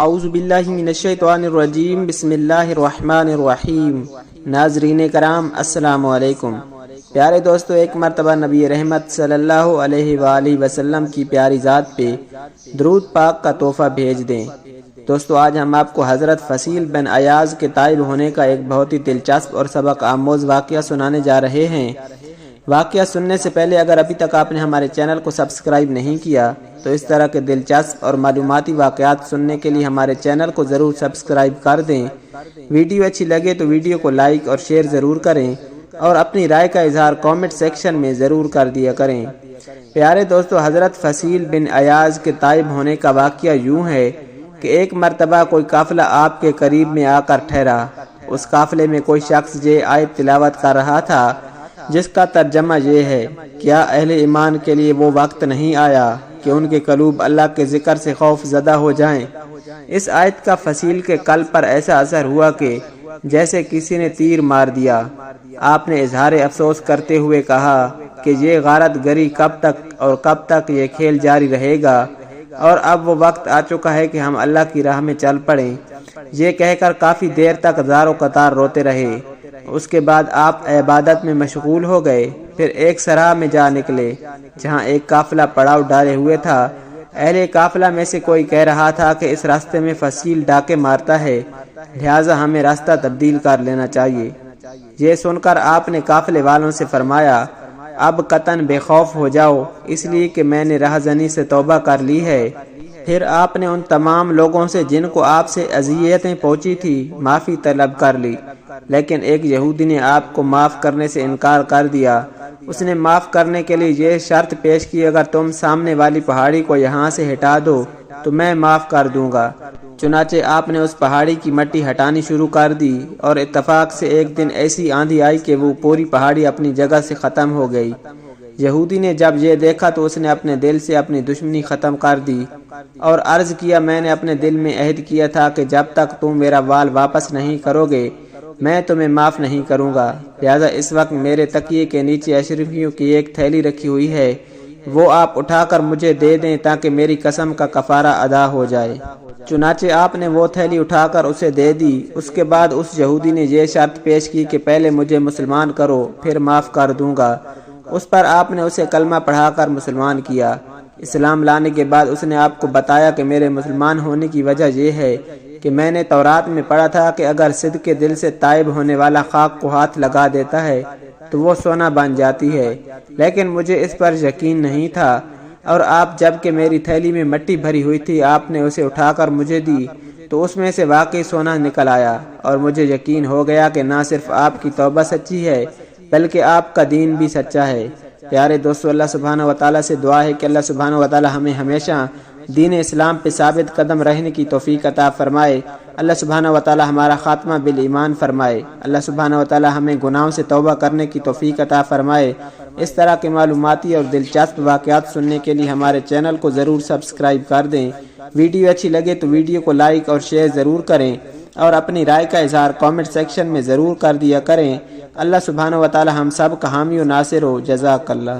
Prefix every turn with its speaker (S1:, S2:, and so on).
S1: اعوذ باللہ من الشیطان الرجیم بسم اللہ الرحمن الرحیم۔ ناظرین کرام السلام علیکم۔ پیارے دوستو، ایک مرتبہ نبی رحمت صلی اللہ علیہ وآلہ وسلم کی پیاری ذات پہ درود پاک کا تحفہ بھیج دیں۔ دوستو، آج ہم آپ کو حضرت فصیل بن عیاض کے تائب ہونے کا ایک بہت ہی دلچسپ اور سبق آموز واقعہ سنانے جا رہے ہیں۔ واقعہ سننے سے پہلے اگر ابھی تک آپ نے ہمارے چینل کو سبسکرائب نہیں کیا تو اس طرح کے دلچسپ اور معلوماتی واقعات سننے کے لیے ہمارے چینل کو ضرور سبسکرائب کر دیں۔ ویڈیو اچھی لگے تو ویڈیو کو لائک اور شیئر ضرور کریں اور اپنی رائے کا اظہار کامنٹ سیکشن میں ضرور کر دیا کریں۔ پیارے دوستو، حضرت فصیل بن عیاض کے تائب ہونے کا واقعہ یوں ہے کہ ایک مرتبہ کوئی قافلہ آپ کے قریب میں آ کر ٹھہرا۔ اس قافلے میں کوئی شخص یہ آیت تلاوت کر رہا تھا جس کا ترجمہ یہ ہے: کیا اہل ایمان کے لیے وہ وقت نہیں آیا کہ ان کے قلوب اللہ کے ذکر سے خوف زدہ ہو جائیں؟ اس آیت کا فصیل کے قلب پر ایسا اثر ہوا کہ جیسے کسی نے تیر مار دیا۔ آپ نے اظہار افسوس کرتے ہوئے کہا کہ یہ غارت گری کب تک اور کب تک یہ کھیل جاری رہے گا، اور اب وہ وقت آ چکا ہے کہ ہم اللہ کی راہ میں چل پڑیں۔ یہ کہہ کر کافی دیر تک زار و قطار روتے رہے۔ اس کے بعد آپ عبادت میں مشغول ہو گئے۔ پھر ایک صحرا میں جا نکلے جہاں ایک قافلہ پڑاؤ ڈالے ہوئے تھا۔ اہل قافلہ میں سے کوئی کہہ رہا تھا کہ اس راستے میں فصیل ڈاکے مارتا ہے، لہٰذا ہمیں راستہ تبدیل کر لینا چاہیے۔ یہ سن کر آپ نے قافلے والوں سے فرمایا: اب قطعاً بے خوف ہو جاؤ، اس لیے کہ میں نے راہزنی سے توبہ کر لی ہے۔ پھر آپ نے ان تمام لوگوں سے جن کو آپ سے اذیتیں پہنچی تھی معافی طلب کر لی، لیکن ایک یہودی نے آپ کو معاف کرنے سے انکار کر دیا۔ اس نے معاف کرنے کے لیے یہ شرط پیش کی: اگر تم سامنے والی پہاڑی کو یہاں سے ہٹا دو تو میں معاف کر دوں گا۔ چنانچہ آپ نے اس پہاڑی کی مٹی ہٹانی شروع کر دی، اور اتفاق سے ایک دن ایسی آندھی آئی کہ وہ پوری پہاڑی اپنی جگہ سے ختم ہو گئی۔ یہودی نے جب یہ دیکھا تو اس نے اپنے دل سے اپنی دشمنی ختم کر دی اور عرض کیا: میں نے اپنے دل میں عہد کیا تھا کہ جب تک تم میرا وال واپس نہیں کرو گے میں تمہیں معاف نہیں کروں گا، لہذا اس وقت میرے تکیے کے نیچے اشرفیوں کی ایک تھیلی رکھی ہوئی ہے، وہ آپ اٹھا کر مجھے دے دیں تاکہ میری قسم کا کفارہ ادا ہو جائے۔ چنانچہ آپ نے وہ تھیلی اٹھا کر اسے دے دی۔ اس کے بعد اس یہودی نے یہ شرط پیش کی کہ پہلے مجھے مسلمان کرو پھر معاف کر دوں گا۔ اس پر آپ نے اسے کلمہ پڑھا کر مسلمان کیا۔ اسلام لانے کے بعد اس نے آپ کو بتایا کہ میرے مسلمان ہونے کی وجہ یہ ہے کہ میں نے تورات میں پڑھا تھا کہ اگر صدق کے دل سے تائب ہونے والا خاک کو ہاتھ لگا دیتا ہے تو وہ سونا بن جاتی ہے، لیکن مجھے اس پر یقین نہیں تھا، اور آپ جب کہ میری تھیلی میں مٹی بھری ہوئی تھی آپ نے اسے اٹھا کر مجھے دی تو اس میں سے واقعی سونا نکل آیا، اور مجھے یقین ہو گیا کہ نہ صرف آپ کی توبہ سچی ہے بلکہ آپ کا دین بھی سچا ہے۔ پیارے دوستو، اللہ سبحانہ و تعالیٰ سے دعا ہے کہ اللہ سبحانہ و تعالیٰ ہمیں ہمیشہ دین اسلام پہ ثابت قدم رہنے کی توفیق عطا فرمائے۔ اللہ سبحانہ و تعالیٰ ہمارا خاتمہ بالایمان فرمائے۔ اللہ سبحانہ و تعالیٰ ہمیں گناہوں سے توبہ کرنے کی توفیق عطا فرمائے۔ اس طرح کے معلوماتی اور دلچسپ واقعات سننے کے لیے ہمارے چینل کو ضرور سبسکرائب کر دیں۔ ویڈیو اچھی لگے تو ویڈیو کو لائک اور شیئر ضرور کریں اور اپنی رائے کا اظہار کامنٹ سیکشن میں ضرور کر دیا کریں۔ اللہ سبحانہ و تعالیٰ ہم سب کا حامی و ناصر ہو۔ جزاک اللہ۔